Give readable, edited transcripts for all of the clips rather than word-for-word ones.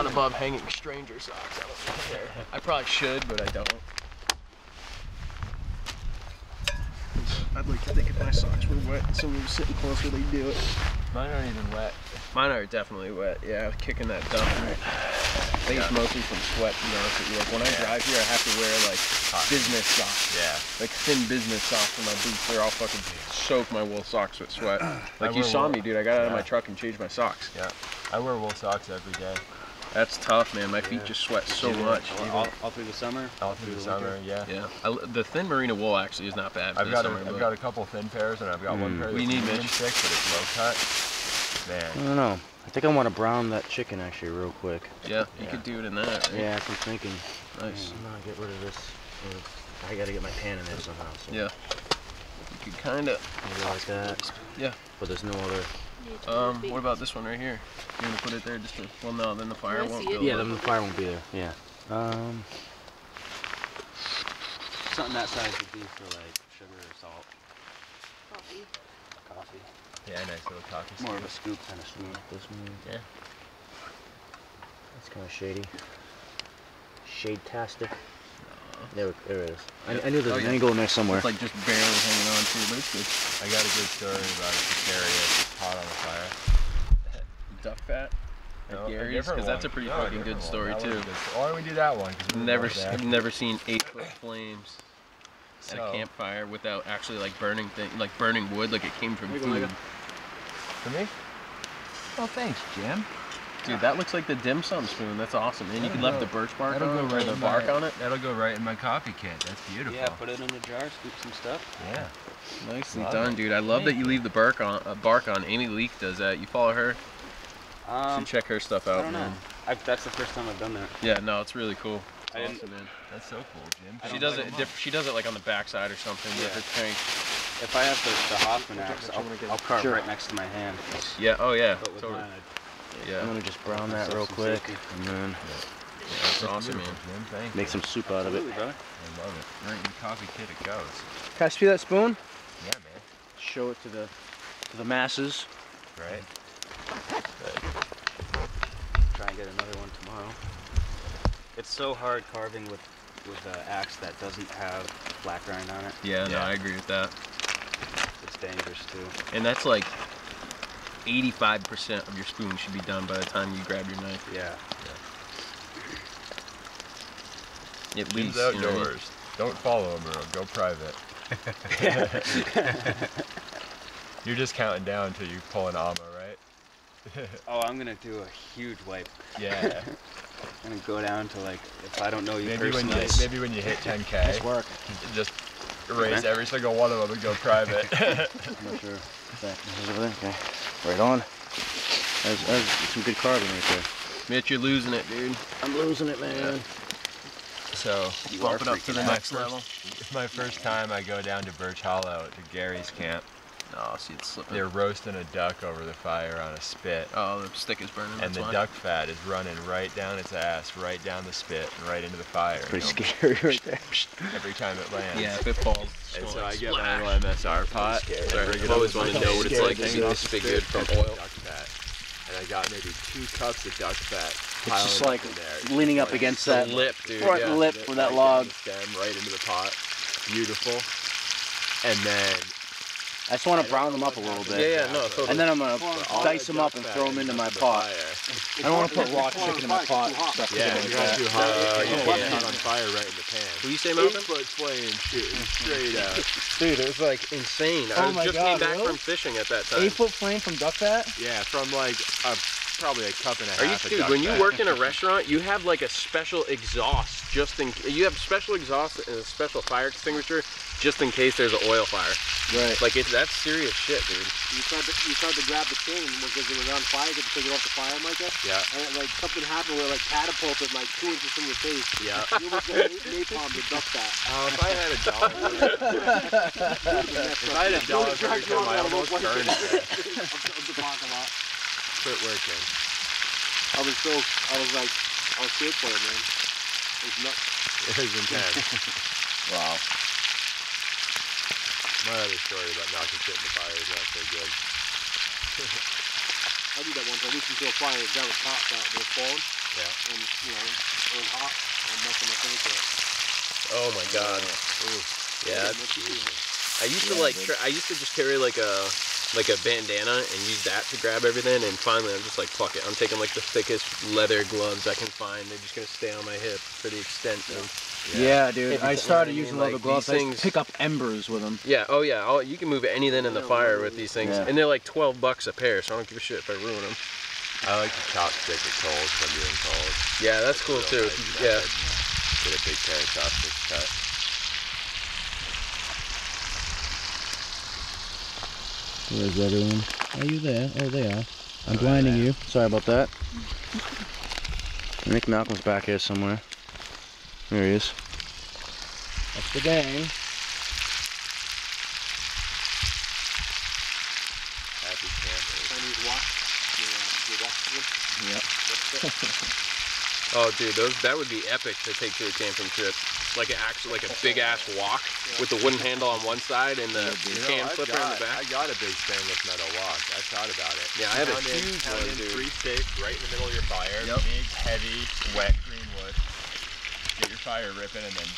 not above hanging stranger socks. I don't care. I probably should, but I don't. I'd like to think if my socks were wet and someone was sitting closer, they'd do it. Mine aren't even wet. Mine are definitely wet. Yeah, kicking that dump. I think it's mostly from sweat, to be honest with you. Like when I drive here, I have to wear like business socks. Yeah. Like thin business socks on my boots. They're all fucking soak my wool socks with sweat. Like you saw me, dude. I got out of my truck and changed my socks. Yeah. I wear wool socks every day. That's tough, man. My feet just sweat so much. All through the summer? All through the summer, yeah. Yeah. The thin merino wool actually is not bad. I've got a couple thin pairs, and I've got one pair that's medium thick, but it's low cut. Man. I don't know. I think I want to brown that chicken actually real quick. Yeah, you could do it in that, right? Yeah, that's what I'm thinking. Nice. I'm gonna get rid of this. I gotta get my pan in there somehow. So. Yeah. You could kind of. Maybe like that. Yeah. But there's no other. What about this one right here? You want to put it there just to, well no, then the fire won't go. Yeah, then the fire won't be there, yeah. Something that size would be for like sugar or salt. Coffee. Coffee. Yeah, nice little coffee. More of a scoop kind of spoon. This one. Yeah. That's kind of shady. Shade-tastic. There it is. I knew there was an angle in there somewhere. It's like just barely hanging on to, but it's good. I got a good story about it to carry it hot on the fire. Duck fat at Gary's, because that's a pretty fucking good story too. Why don't we do that one? I've never seen 8-foot flames at a campfire without actually like burning burning wood, like it came from food. For me? Oh, thanks, Jim. Dude, that looks like the dim sum spoon. That's awesome, man. You can left the birch bark on it, or the bark on it. That'll go right in my coffee kit. That's beautiful. Yeah, put it in a jar, scoop some stuff. Yeah. Nicely done, dude. I love that you leave the bark on. Amy Leek does that. You follow her? Should check her stuff out, man. That's the first time I've done that. Yeah, no, it's really cool. Awesome, man. That's so cool, Jim. She does it. She does it like on the backside or something with her tank. If I have the Hoffman axe, I'll carve right next to my hand. Yeah. Oh yeah. Totally. Yeah. I'm gonna just brown that real quick, and then yeah, that's awesome, man. Make some soup out of it. I love it. Right in the coffee kit it goes. Can I see that spoon? Yeah, man. Show it to the masses. Right. Try and get another one tomorrow. It's so hard carving with an axe that doesn't have black rind on it. Yeah, no, I agree with that. It's dangerous too. And that's like 85% of your spoon should be done by the time you grab your knife. Yeah. At least, outdoors. Don't follow him, or go private. You're just counting down until you pull an ammo, right? Oh, I'm gonna do a huge wipe. Yeah. I'm gonna go down to like, if I don't know you personally. Maybe when you hit 10K, nice work. Just erase every single one of them and go private. I'm not sure. This is over there? Okay. Right on. That's some good carving right there. Mitch, you're losing it, dude. I'm losing it, man. Yeah. So, bump it up to the next level. It's my first time I go down to Birch Hollow to Gary's camp. Oh, see, it's slipping. They're roasting a duck over the fire on a spit. Oh, the stick is burning. And the duck fat is running right down its ass, right down the spit, and right into the fire. It's pretty scary right there. Every time it lands. Yeah, if it falls. And so I get my little MSR pot. I've always wanted to know what it's like to be disfigured from oil. Duck fat. And I got maybe 2 cups of duck fat. It's just like leaning up against that lip, dude. Front lip for that log. Stem right into the pot. Beautiful. And then I just want to brown them up a little bit. Yeah, no, totally. And then I'm going to dice them up and throw them into my pot. I don't want to put raw chicken in my pot. Yeah, you got too hot. You put it on fire right in the pan. Will you say, Malcolm? 8-foot flame shooting straight out. Dude, it was like insane. I just came back from fishing at that time. 8-foot flame from duck fat? Yeah, from like probably a cup and a half. Are you, dude, when you work in a restaurant, you have like a special exhaust just in. You have special exhaust and a special fire extinguisher just in case there's an oil fire. Right. Like that's serious shit, dude. You tried to grab the chain because it was on fire to take it off the fire, Micah. Yeah. And like something happened where it like catapulted like 2 inches from your face. Yeah. You almost got napalm to duck that. If I had $1 for every time I almost burned it. Quit working. I was scared for it, man. It was nuts. It was intense. Wow. My other story about knocking shit in the fire is not so good. I did that once. I reached into a fire and got a top that was falling. And you know, it was hot. And messing my finish up. Oh my god. Yeah. I used to like. I used to just carry like a bandana and use that to grab everything. And finally, I'm just like, fuck it. I'm taking like the thickest leather gloves I can find. They're just gonna stay on my hip for the extent of. Yeah, dude. I started using leather gloves. I used to pick up embers with them. Yeah. Oh yeah. You can move anything in the fire with these things, and they're like $12 a pair. So I don't give a shit if I ruin them. I like to chopstick at coals when I'm doing coals. Yeah, that's cool too. Yeah. Get a big pair of chopsticks cut. Where's everyone? Are you there? Oh, they are. I'm blinding you. Sorry about that. I think Malcolm's back here somewhere. There he is. That's the gang. Happy campers. Chinese watch. Yep. Oh, dude, that would be epic to take to a camping trip. Like a big ass walk with the wooden handle on one side and the can flipper in the back. I got a big stainless metal wok. I thought about it. Yeah, I have a huge one, dude. 3 steaks right in the middle of your fire. Big, heavy, wet green wood. Get your fire ripping and then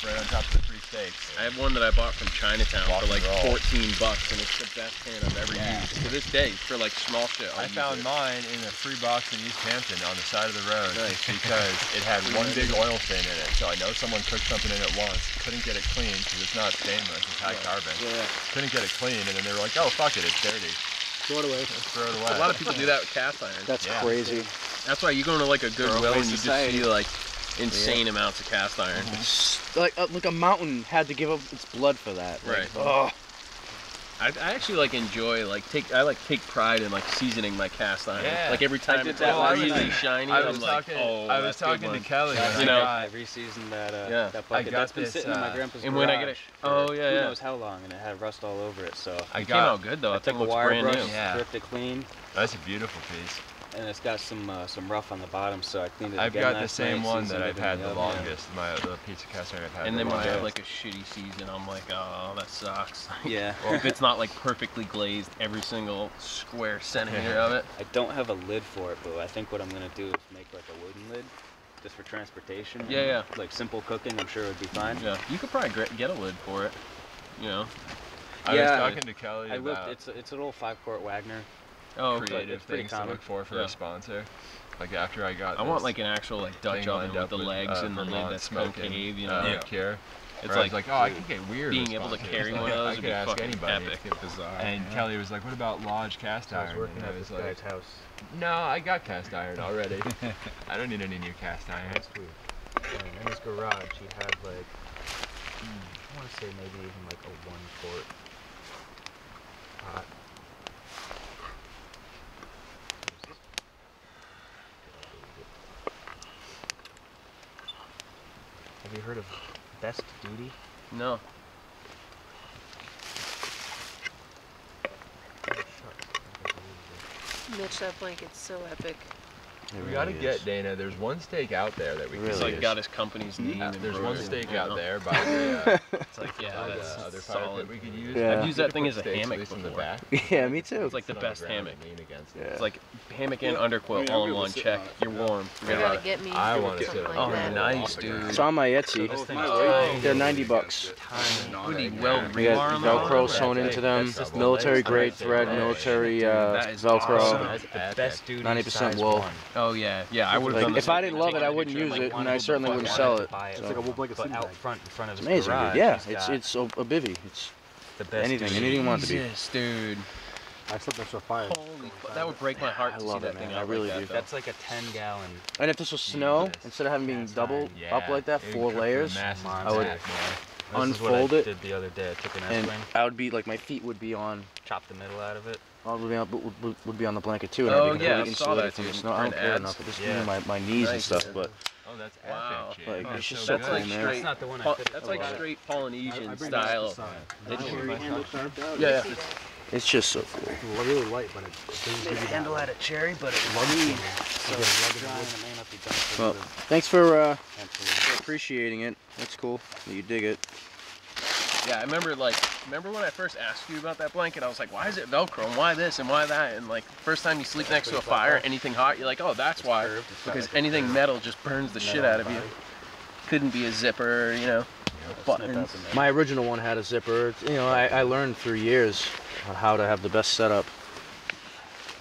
right on top of the 3 steaks. I have one that I bought from Chinatown for like $14, and it's the best pan I've ever used to this day for like small shit. I found mine in a free box in East Hampton on the side of the road because it had one big oil stain in it. So I know someone cooked something in it once, couldn't get it clean because it's not stainless, it's high carbon. Couldn't get it clean, and then they were like, oh fuck it, it's dirty. Throw it away. Let's throw it away. A lot of people do that with cast iron. That's crazy. That's why you go into like a Goodwill and you just see like insane amounts of cast iron. Like a mountain had to give up its blood for that. Right. Oh. I actually like enjoy take pride in like seasoning my cast iron. Yeah. Like every time it's really shiny, I was talking to Kelly. You know, I reseasoned that bucket. That's been sitting in my grandpa's and garage. when I get it, who knows how long, and it had rust all over it. So it came out good though. I think it looks brand new. Stripped it clean. That's a beautiful piece. And it's got some rough on the bottom, so I cleaned it I've again got the same one that I've had the longest. The piece of cast iron I've had. And then when I have like a shitty season, I'm like, oh, that sucks. Yeah. Or if it's not like perfectly glazed every single square centimeter of it. I don't have a lid for it, but I think what I'm gonna do is make like a wooden lid, just for transportation. Yeah. Like simple cooking, I'm sure it would be fine. Yeah. You could probably get a lid for it. You know. I was talking to Kelly I about. It's an old 5-quart Wagner. Oh, creative things to look for a sponsor. Like after I got I want like an actual like Dutch oven with the legs and the lid that's concave, you know. Cure. It's like, oh, I can get weird. Being able to carry one of those would be fucking epic. Bizarre. And Kelly was like, what about Lodge cast iron? I was working at this guy's house. No, I got cast iron already. I don't need any new cast iron. That's cool. In his garage, he had like, I want to say maybe even like a 1-quart pot. Have you heard of Best Duty? No. Mitch, that blanket's so epic. We gotta get Dana. There's one steak out there that we He's like got his company's name. There's one steak out there by the. It's like that's other fire pit we could use. I've used that thing as a hammock from the before. back. Yeah, me too. It's like the best hammock. Yeah. It's like hammock and underquilt all in one. Check. You're warm. You gotta get me. I want to something sit like Oh, that. nice, dude. It's on my Etsy. They're $90. Well, We got Velcro sewn into them. Military grade thread, military Velcro. 90% wool. Oh yeah. I would have done Like, if I didn't love it, I wouldn't use it, and I certainly wouldn't sell it. It's like a wool blanket But sleeping out bag. front, in front of his Amazing, garage, dude. Yeah, he's it's a bivvy. It's the best anything duty. you want it to be. Jesus, dude. I slept next to a fire. Holy fuck. That would break my heart I to love see it, that thing man. out I really like do. that, That's like a 10-gallon. And if this was snow, instead of having being doubled up like that, 4 layers, I would unfold it, Did the other day. I took an and S-wing, I would be like, my feet would be on, chopped the middle out of it. would be on the blanket too, and Oh, I'd be yeah, I completely saw that, insulated from the dude. snow. I don't Print care ads. enough, but just Yeah. my knees and Nice, stuff, dude. but Oh, that's Wow. epic. like, Jay. it's just That's so like cool, man. straight. That's not the one I fit. That's like straight Polynesian I bring style. this to the They side. do. Your handle carved out. Yeah. It's just so cool. It's really light, but it doesn't give you that. handle had a cherry, but it was Rugged mean. feeling. So You get a rugged dry and wood. it may not be done for Well, the thanks for absolute. appreciating it. That's cool that you dig it. Yeah, I remember when I first asked you about that blanket, I was like, why is it Velcro and why this and why that? And like first time you sleep next to a fire, anything hot, you're like, oh, that's why. Because anything metal just burns the shit out of you. Couldn't be a zipper, you know, buttons. My original one had a zipper. You know, I learned through years how to have the best setup.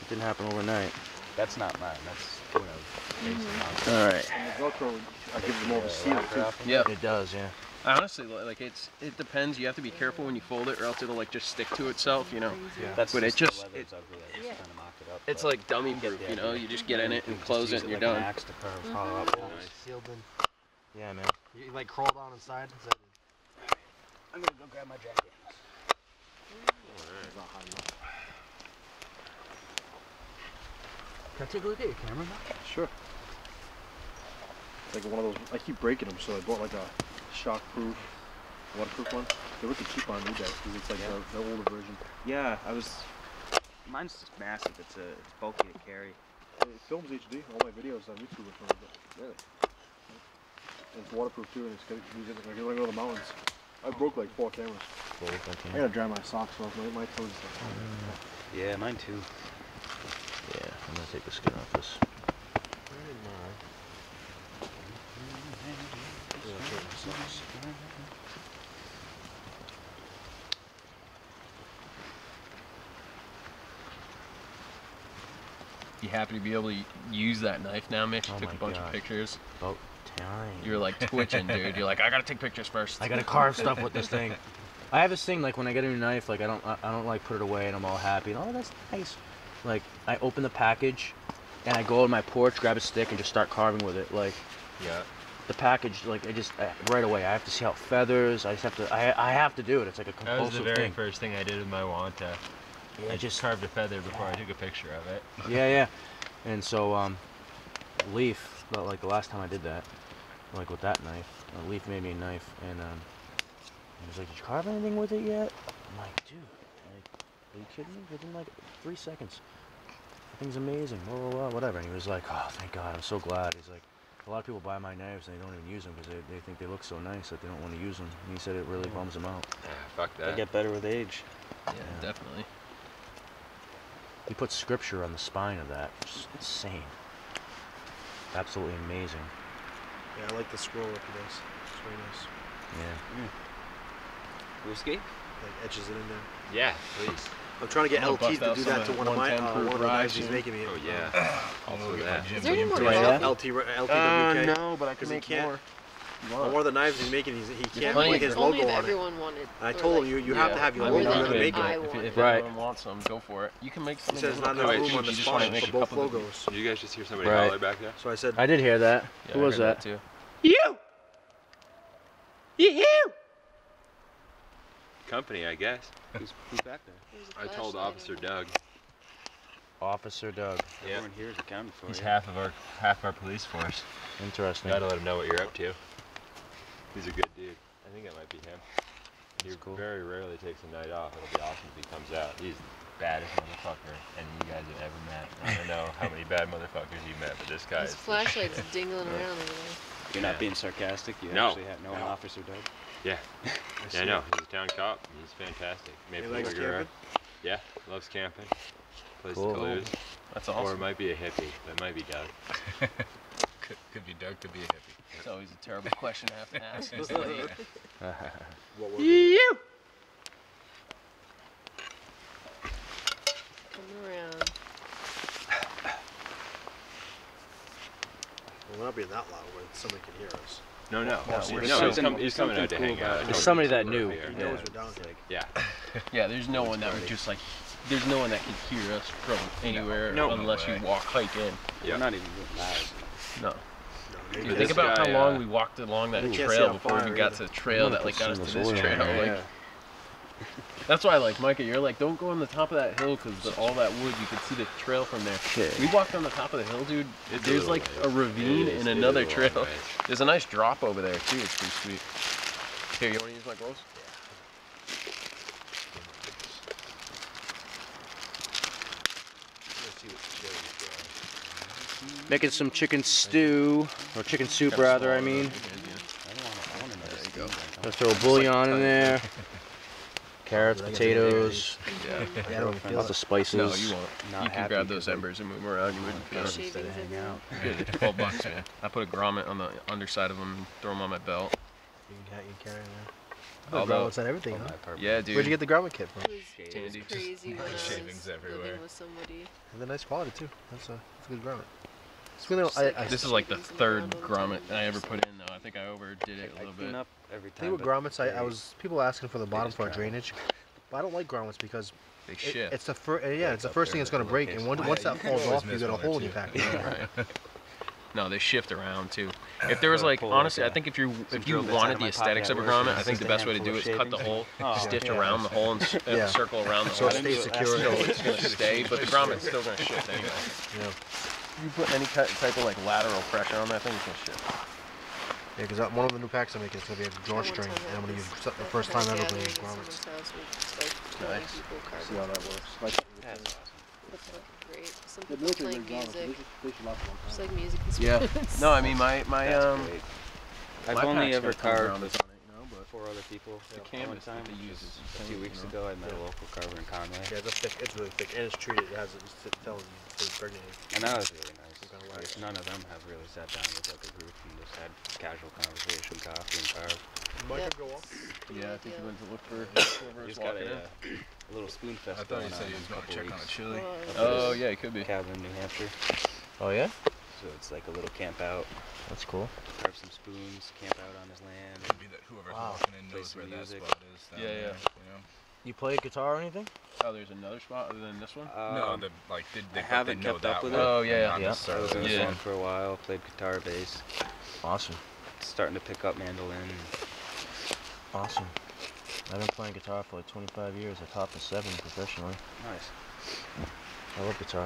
It didn't happen overnight. That's not mine. That's one of All right. And the Velcro, I give them more of a seal too. Yeah. It does, yeah. Honestly, like it depends. You have to be careful when you fold it, or else it'll like just stick to itself, you know. Yeah. That's But just it just the leather's ugly. I just kind of mocked it up. it's like dummy proof, you know. You just get in it and close it, and you're done. An axe to carve hollow out holes. Sealed in. Yeah, man. You like crawl down inside? Is that I'm gonna go grab my jacket. not high enough? Can I take a look at your camera now? Sure. It's like one of those, I keep breaking them, so I bought like a shock-proof, waterproof one. They're looking cheap on eBay because it's like the older version. Yeah, mine's just massive. It's bulky to carry. It films HD. All my videos on YouTube are from it. Really? And it's waterproof too, and it's good to use it like when I go to the mountains. I broke like 4 cameras. I gotta dry my socks off. My toes. Yeah, mine too. Yeah, I'm gonna take the skin off this. You happy to be able to use that knife now, Mitch? You Oh took my a bunch of God. pictures. About time. You're like twitching, dude. You're like, I gotta take pictures first. I gotta carve stuff with this thing. I have this thing like when I get a new knife, like I don't like put it away and I'm all happy and oh that's nice. Like I open the package and I go on my porch, grab a stick and just start carving with it. Like Yeah. the package, like right away I have to see how it feathers. I have to do it. It's like a That was the compulsive very thing. first thing I did with my Wanta. Yeah, I just carved a feather before I took a picture of it. yeah. And so Leaf, like the last time I did that, like with that knife, Leaf made me a knife and he was like, did you carve anything with it yet? I'm like, dude, like, are you kidding me? Within like 3 seconds. The thing's amazing, blah, blah, blah, whatever. And he was like, oh, thank God, I'm so glad. He's like, a lot of people buy my knives and they don't even use them because they think they look so nice that they don't want to use them. And he said it really bums them out. Yeah, fuck They that. get better with age. Yeah, definitely. He put scripture on the spine of that. Just insane. Absolutely amazing. Yeah, I like the scroll up he does. It's very nice. Yeah. Whiskey? Like etches it in there. Yeah, please. I'm trying to get I'm gonna LT bust to out do some that of to that one of my 110 proof one of the rye knives he's soon. making me. Oh yeah. Also that. Is there any more Do I coffee? have LTWK? No, but I can Because he make can't. more. On one of the knives he's making, he can't plenty put of his Only logo if on it. everyone wanted. And I or told like- him, you have to have your I More logo would than on the do it, making I it. but want. if Right. anyone wants some, go for it. You can make some. He says not little enough cups. room on the You just wanna spine make for a both couple of- logos. Did you guys just hear somebody Right. holler back there? So I said, I did hear that. Yeah, Who I was heard that? too? You! You! Company, I guess. Who's back there? There's a I told flashlight Officer on. Doug. Officer Doug. Yeah. Everyone here is accounted for. He's yeah. half our police force. Interesting. Gotta let him know what you're up to. He's a good dude. I think that might be him. He cool. very rarely takes a night off. It'll be awesome if he comes out. He's the baddest motherfucker and you guys have ever met. I don't know how many bad motherfuckers you met, but this guy His is flashlight's dingling around over there. You're not being sarcastic. You No. actually know an Officer Doug. Yeah, I know. He's a town cop. He's fantastic. he Maybe likes camping? Yeah, loves camping. Plays Cool. the blues. That's Or it awesome. might be a hippie. That might be Doug. Could be Doug, could be a hippie. It's always a terrible question to have to ask. Isn't it? what were You! Come around. We're not being that loud where somebody can hear us. No, we're he's coming out to hang out. It's somebody that knew. He knows we're down here. Yeah. Yeah, there's no one that would just like. There's no one that can hear us from anywhere No. unless you walk hike in. Yeah. We're not even doing loud. No. No, they Dude, can- think This about guy, how long we walked along that They can't see trail how before far we got either. to the trail that like got us to this trail. Like, Yeah. that's why, like, Micah, you're like, don't go on the top of that hill because all that wood, you can see the trail from there. Okay. We walked on the top of the hill, dude. It's a There's little like ways. a ravine It is- and it is another a long trail. ways. There's a nice drop over there too. It's pretty sweet. Here, you want to use my gloves? Making some chicken stew, or chicken soup rather, I mean. I want another There you go. Gonna throw a bouillon in there. Carrots, potatoes, Yeah, I don't feel lots of spices. No, you won't. Not You can happy grab those 'cause I- embers and move them around. You wouldn't feel it. Shavings Instead of hanging everywhere. out. Good, it's $12, man. I put a grommet on the underside of them and throw them on my belt. You can carry them. Although, Grommets on everything, On huh? my apartment. yeah, dude. Where'd you get the grommet kit from? It was Tandy. crazy when I was Shavings everywhere. living with somebody. And they're nice quality too. That's a good grommet. It's really, Just like This is like the shavings in the third ground all the grommet time. I ever put in, though. I think I overdid it a I little clean bit. up every time. thing with but grommets, I they- was people asking for the bottom just for travel. drainage, but I don't like grommets because They shift. it's the first it's the first thing that's gonna break, and once that falls always off, you miss got a one or hole in two. your package. Right. No, they shift around too. If there was Gotta like, pull honestly, like I think if you drill bits out wanted of the my aesthetics of pocket a at work grommet, and I think just the a best way to handful do of it is cut the shavings. hole, Oh, stitch yeah. around the hole, and Yeah. circle around the So hole. it stays So secure. So it's gonna stay, but the grommet's still gonna shift anyway. Yeah. If you put any type of like lateral pressure on that thing, it's gonna shift. Yeah, because one of the new packs I'm making is gonna be a drawstring, and I'm gonna use the first time ever gonna use grommets. Nice. See how that works. That's awesome. Great. Some people play music. Just like music and Yeah. spoons. No, I mean my That's great. I've my only pack's ever got some carved grommets on it, you know, but 4 other people. the One canvas time, that they use is a few weeks you know. ago, I met a local carver in Conway, Yeah, it's thick. It's really thick, and it's treated. It has it tells you it's impregnated. and that was really nice. Kinda like Because none of them have really sat down with like a group and just had casual conversation, coffee, and carve. Mike Yeah. could go up. Yeah, I think he went to look for whoever's He's got walking in. a little spoon fest I thought going you said on he was in a going to couple check on a weeks. chili. Oh yeah, he could be. Cabin in New Hampshire. Oh yeah? So it's like a little camp out, That's cool. carve some spoons, camp out on his land. Maybe that whoever's Wow. walking in Play knows some where that music. spot is. Down Yeah, there, yeah. You know? You play guitar or anything? Oh, there's another spot other than this one. No, the like they haven't know kept that up with one, it. Oh, yeah. not Yeah. I was necessarily in this this Yeah. one for a while, played guitar, bass, Awesome. starting to pick up mandolin. Awesome. I've been playing guitar for like 25 years. I taught for 7 professionally. Nice. I love guitar.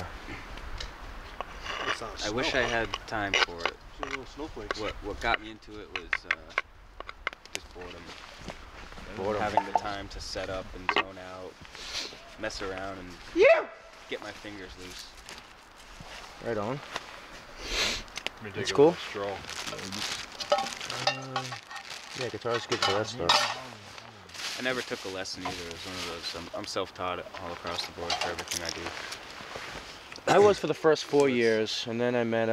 It's not I wish I had time for it. See little snowflakes. What got me into it was just boredom. Boredom. Having the time to set up and zone out, mess around, and get my fingers loose. Right on. Let me That's take a cool. little stroll. Yeah, guitar's good for that stuff. I never took a lesson either. It was one of those. I'm self-taught all across the board for everything I do. I was for the first 4 years, and then I met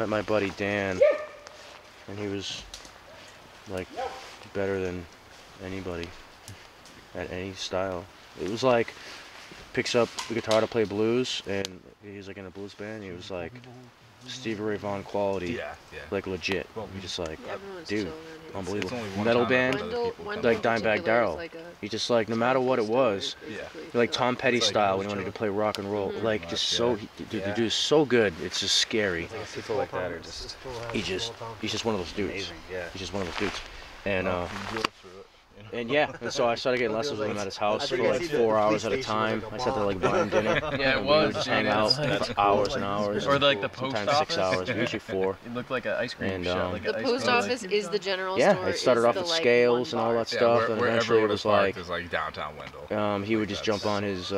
my buddy Dan, and he was like better than anybody at any style. It was like picks up the guitar to play blues, and he's like in a blues band. He was like Stevie Ray Vaughan quality, Yeah, yeah. like legit. Well, He's just like, Yeah, everyone's dude, chill around here. unbelievable. It's only one Metal time I've band, heard other Wendell, people Wendell come like in Dimebag particular is Darrell. like a He just like, no matter what it was, Yeah. basically, like Tom Petty It's like style he when he was wanted to chill. play rock and roll, like Much, just yeah. so, dude, the dude is so good, it's just scary. People like that are just He's just one of those dudes. amazing. Yeah. He's just one of those dudes. And Well, you can go through it, you know? and yeah, and so I started getting lessons with him at his house for like 4 hours at a time. I sat there like buying dinner. Yeah, it and we would was. just dude. hang It out was like- for hours and hours. Or like the post sometimes office. 6 hours, usually 4. It looked like an ice cream And, shop. Like The an ice post cream. office is the general Yeah, store. it started is off the, with like, scales one and all bar. that stuff, and wherever eventually it would was have parked like, is like downtown Wendell. he would just jump on his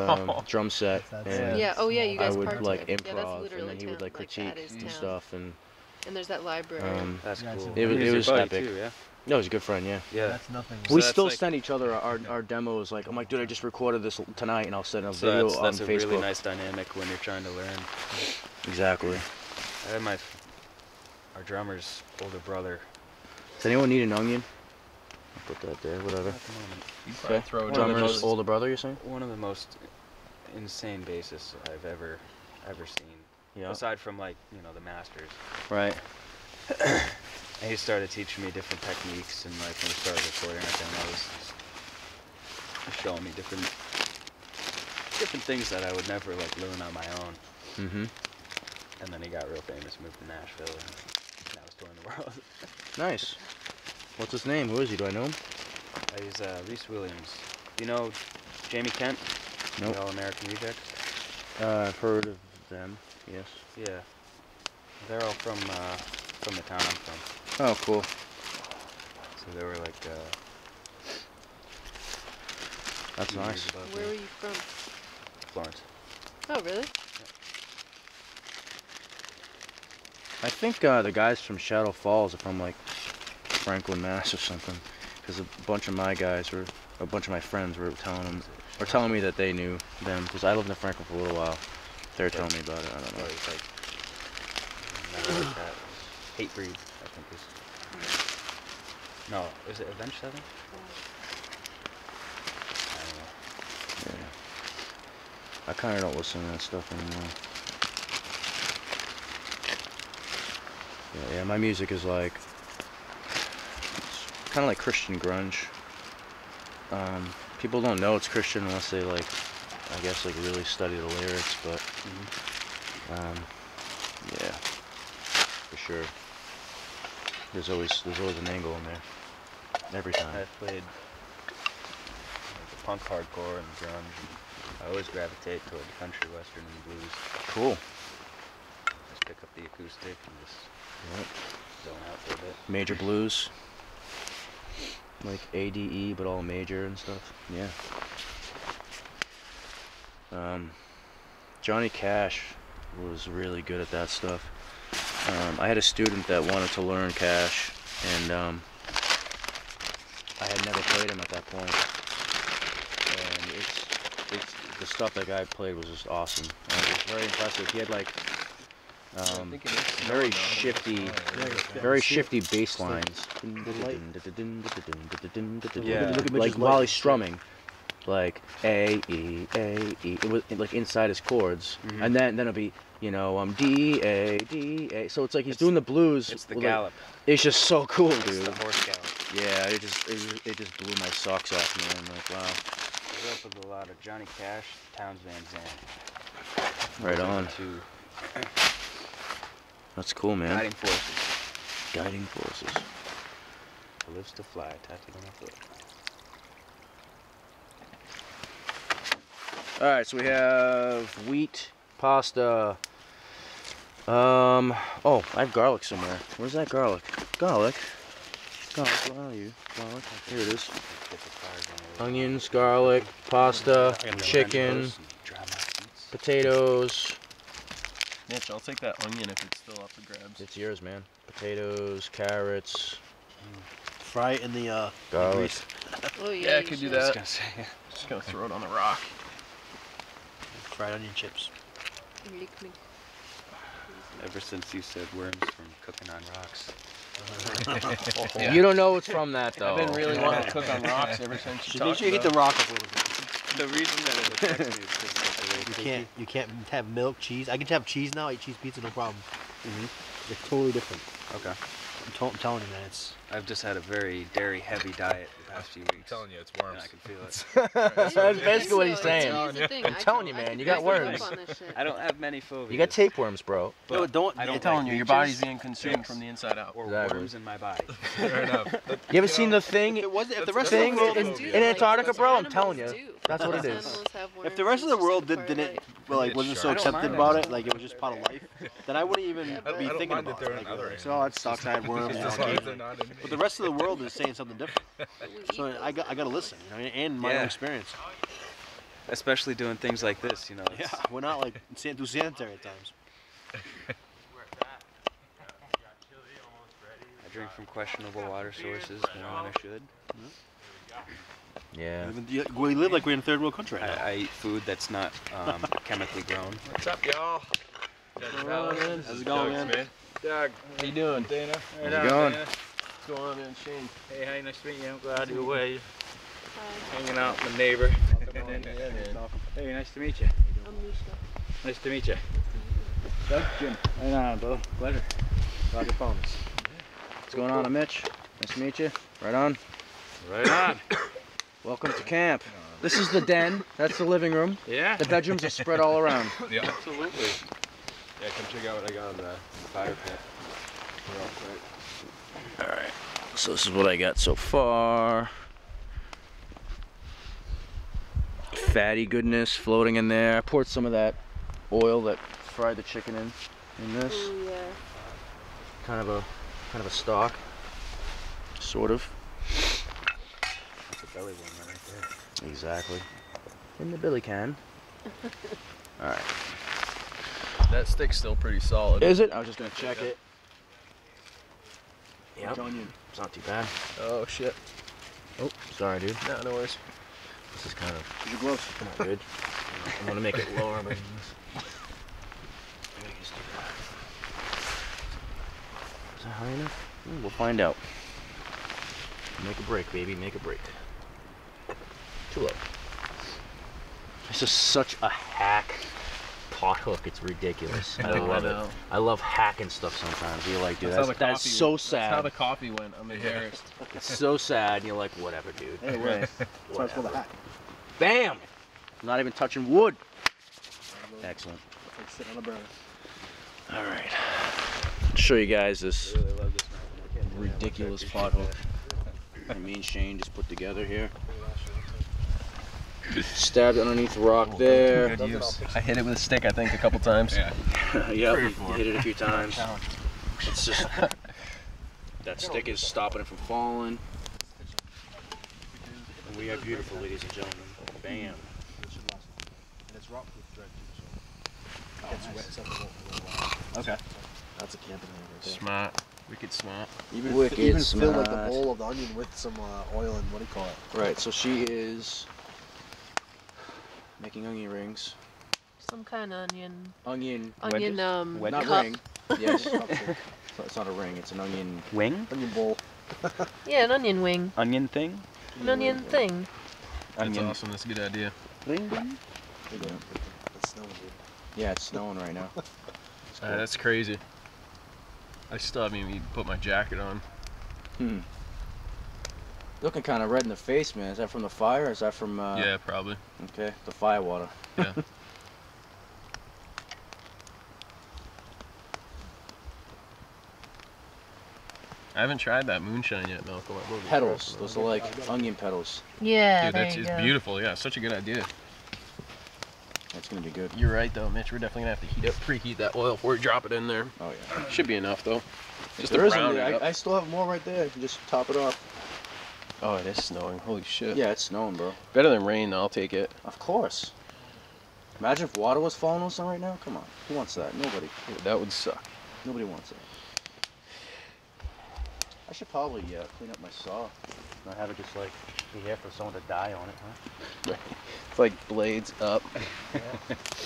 drum set, and Yeah. Oh yeah, you guys I would parked like there. Yeah, that's improv, literally and then he would town. like critique that is and town. stuff, and And there's that library. That's cool. it was- He's it your was buddy epic. Too, yeah. no, he's a good friend, yeah. Yeah. That's nothing. We that's still like- send each other our demos. Like, I'm like, dude, I just recorded this tonight, and I'll send a So video that's on a Facebook. really nice dynamic when you're trying to learn. Exactly. I had our drummer's older brother Does anyone need an onion? I'll put that there, whatever. at the moment. You probably Okay. throw it in the Drummer's most- older brother, you're saying? One of the most insane bassists I've ever seen. Yeah. Aside from like, the masters. Right. And he started teaching me different techniques, and like when we started recording our demos, just showing me different things that I would never like learn on my own. Mm-hmm. And then he got real famous, moved to Nashville, and now he's touring the world. Nice. What's his name? Who is he? Do I know him? He's Reese Williams. You know Jamie Kent? Nope. The All-American Rejects? I've heard of them. Yes. Yeah. They're all from the town I'm from. Oh, cool. So they were like That's few years nice. above Where me. were you from? Florence. Oh really? I think the guys from Shadow Falls are from like Franklin, Mass or something, because a bunch of my guys were a bunch of my friends were telling me that they knew them because I lived in Franklin for a little while. They were telling me about it. I don't know. It's like, like that. Hate breed, I think is. No, is it Avenged Seven? I don't know. Yeah. I kind of don't listen to that stuff anymore. Yeah, my music is like kind of like Christian grunge. People don't know it's Christian unless they like, I guess, like really study the lyrics. But yeah, for sure. There's always an angle in there. Every time. I've played like punk, hardcore, and grunge. And I always gravitate toward the country, western, and blues. Cool. Just pick up the acoustic and just zone out for a bit. Major blues. Like ADE, but all major and stuff. Yeah. Johnny Cash was really good at that stuff. I had a student that wanted to learn Cash, and I had never played him at that point. And it's the stuff that guy played was just awesome. And it was very impressive. He had like very shifty bass lines. Yeah. Like while he's strumming, like A E. It was like inside his chords, and then it'll be D A D A. So it's like he's doing the blues. It's the gallop. It's just so cool, dude. It's the horse gallop. Yeah, it just blew my socks off, man. Like wow. I grew up with a lot of Johnny Cash, Townes Van Zandt. Right on. That's cool, man. Guiding forces. Guiding forces. Lives to fly, tattooed on my foot. All right, so we have wheat, pasta. Oh, I have garlic somewhere. Where's that garlic? Garlic, where are you? Garlic. Here it is. Onions, garlic, pasta, chicken, potatoes. Mitch, I'll take that onion if it's still up for grabs. It's yours, man. Potatoes, carrots. Fry it in the garlic. grease. Oh yeah, Yeah, I could do that. Just gonna throw it on the rock. Fried onion chips. Ever since you said worms from cooking on rocks. You don't know what's from that though. I've been really wanting to cook on rocks ever since you Just talked make sure you get the rock up a little bit. The reason that it affects me is because You can't have milk, cheese. I can have cheese now. I eat cheese pizza, no problem. They're totally different. Okay. I'm telling you, man. It's. I've just had a very dairy-heavy diet the past few I'm weeks. telling you, it's And worms. I can feel it. That's basically what he's saying. I'm telling you, man, you got worms. I don't have many phobias. You got tapeworms, bro. No, don't. I don't I'm telling like you, your leeches, body's being consumed from the inside out. or Exactly. worms in my body. Fair enough. You ever seen the thing? If the rest Thing of the world in Antarctica, bro? I'm telling you. That's what it is. If the rest of the world didn't wasn't so sharks. I don't accepted mind about it. it, like it was just part of life, then I wouldn't even Yeah, but- be I don't thinking mind about that they're it. in other Like, so that sucks. I had worms. As You know, long as they're occasionally. not in me. But the rest of the world is saying something different. So I got to listen, and my own experience. Especially doing things like this, Yeah, we're not like too sanitary at times. I drink from questionable water sources more than I should. Yeah. We live like we're in third world country right now. I eat food that's not chemically grown. What's up, y'all? How's it going, man? Doug, How you doing? Dana. How's it going? What's going on, man? Shane. Hey, hi, nice to meet you. I'm glad you're away. Hi, Hanging out with my neighbor. Yeah, man. Hey, nice to meet you. I'm Misha. Nice to meet you. Doug, Jim. Right on, bro. Pleasure. Glad you found us. What's going on, Mitch? Nice to meet you. Right on. Right on. Welcome to camp. This is the den. That's the living room. Yeah. The bedrooms are spread all around. Yeah. Absolutely. Yeah, come check out what I got on the fire pit. We're all set. All right. So this is what I got so far. Fatty goodness floating in there. I poured some of that oil that fried the chicken in this. Oh yeah. Kind of a stock. Sort of. That's a belly warmer right there. Exactly. In the billy can. All right. That stick's still pretty solid. Is it? I was just gonna check it. Yep. Onion. It's not too bad. Oh shit. Oh, sorry, dude. No, no worries. This is kind of Your gloves. good. I want to make it lower, but is that high enough? We'll find out. Make a break, baby. Make a break. Too low. This is such a hack pot hook. It's ridiculous. I love it. I love hacking stuff sometimes. You're like, dude, that's so sad. That's how the coffee went. I'm embarrassed. It's so sad. And you're like, whatever, dude. Anyway, that's why it's called a hack. Bam! Not even touching wood. Excellent. It's like sitting on a burner. All right. I'll show you guys this ridiculous pot hook. Me and Shane just put together here. Stabbed underneath the rock there. Good use. I hit it with a stick, I think, a couple times. Yeah. Yep, hit it a few times. It's just that stick is stopping it from falling. And we are beautiful, ladies and gentlemen. Bam. And it's rock proof thread too, so it's wet except for Okay. that's a camping thing right there. Smart. Wicked smart. Even Wicked even fill like the smart. bowl of the onion with some oil and what do you call it? Right, so she is making onion rings. Some kind of onion. Onion Onion, not cup. ring. Yes. It's not a ring, it's an onion. Wing? Onion bowl. Yeah, an onion wing. Onion thing? An onion thing. That's Onion. awesome. That's a good idea. Ring? It's snowing, dude. Yeah, it's snowing right now. That's crazy. I still haven't even put my jacket on. Looking kind of red in the face, man. Is that from the fire or is that from... Yeah, probably. Okay, the fire water. Yeah. I haven't tried that moonshine yet, Malcolm. Petals. Those are like onion petals. Yeah, Dude, there that's you it's go. beautiful. Yeah, such a good idea. That's gonna be good. You're right, though, Mitch. We're definitely gonna have to preheat that oil before we drop it in there. Oh yeah. Should be enough, though. Just to There is brown it onion. up. I still have more right there. You can just top it off. Oh, it is snowing. Holy shit. Yeah, it's snowing, bro. Better than rain, though. I'll take it. Of course. Imagine if water was falling on something right now. Come on. Who wants that? Nobody. Dude, that would suck. Nobody wants it. I should probably clean up my saw. Not have it just like be here for someone to die on it, huh? It's like blades up. Yeah.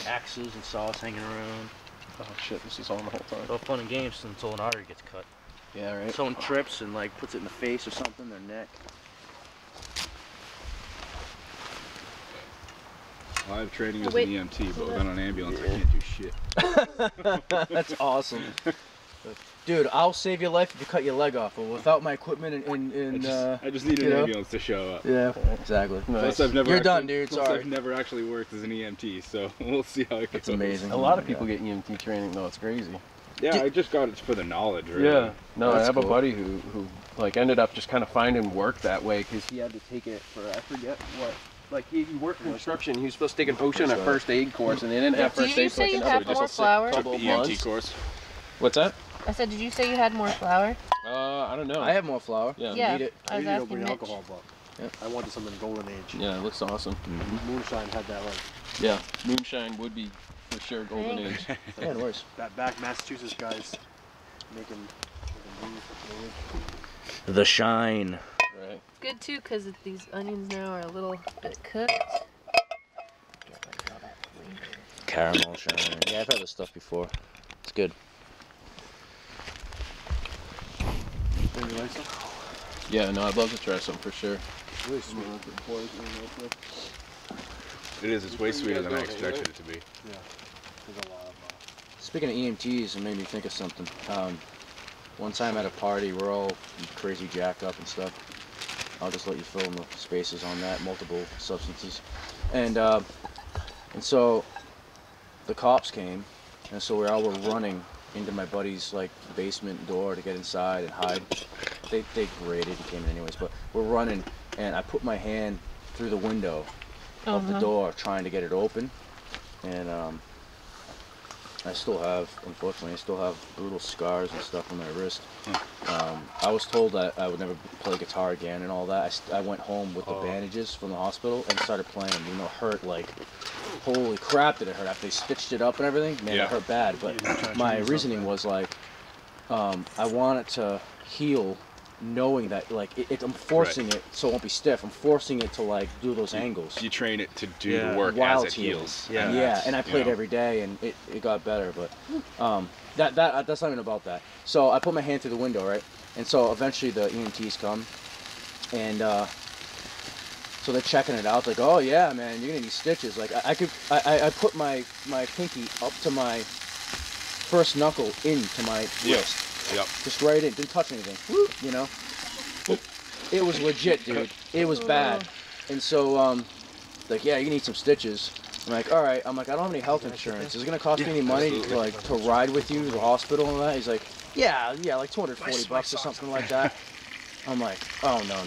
Axes and saws hanging around. Oh shit, this is on the whole time. It's all fun and games until an artery gets cut. Yeah, right. Someone trips and like puts it in the face or something, their neck. Well, I have training as Wait. an EMT, but without an ambulance, I can't do shit. That's awesome. Dude, I'll save your life if you cut your leg off, but without my equipment and I just need an ambulance to show up. yeah, exactly. Plus, I've never You're actually, done, dude. plus Sorry. I've never actually worked as an EMT, so we'll see how it goes. It's amazing. A lot of people get EMT training, though. It's crazy. Yeah, I just got it for the knowledge, right? Yeah. No, I That's have cool. a buddy who like ended up just kind of finding work that way because he had to take it for I forget what. Like he worked construction. He was supposed to take an ocean first aid course, and they didn't have first Did you aid for say like you another had just more a flour? couple The of EMT months. course. What's that? I said, did you say you had more flour? I don't know. I have more flour. Yeah. Yeah, Need it. I was You don't asking bring Mitch. alcohol, but I wanted something golden age. Yeah, it looks awesome. Moonshine had that like Yeah, moonshine would be for sure golden age. Yeah, no worries. that back Massachusetts guys making booze. The shine. Right. Good too, because these onions now are a little bit cooked. Caramel shine. Yeah, I've had this stuff before. It's good. Maybe like some? Yeah, no, I'd love to try some for sure. Really sweet. It is. It's way sweeter than I expected it to be. Yeah. There's a lot of Speaking of EMTs, it made me think of something. One time at a party, we're all crazy jacked up and stuff. I'll just let you fill in the spaces on that, multiple substances. And so the cops came, and so we all were running into my buddy's like basement door to get inside and hide. They graded and came in anyways, but we're running, and I put my hand through the window of the door trying to get it open, and I still have, unfortunately, brutal scars and stuff on my wrist. I was told that I would never play guitar again and all that. I went home with the bandages from the hospital and started playing. You know, it hurt like, holy crap did it hurt. After they stitched it up and everything, man, it hurt bad. But my reasoning was like, I want it to heal knowing that like I'm forcing it so it won't be stiff. I'm forcing it to like do those angles. You train it to do the work while as it heals. Yeah, and I played every day, and it got better. But that's not even about that. So I put my hand through the window, right? And so eventually the EMTs come, and so they're checking it out. Like, oh yeah, man, you're gonna need stitches. Like I put my pinky up to my first knuckle into my wrist. Yep. Just right in, didn't touch anything. You know? It was legit, dude. It was bad. And so, like, yeah, you need some stitches. I'm like, all right. I'm like, I don't have any health insurance. Is it gonna cost me any money to like to ride with you to the hospital and that? He's like, yeah, like $240 or something like that. I'm like, oh no.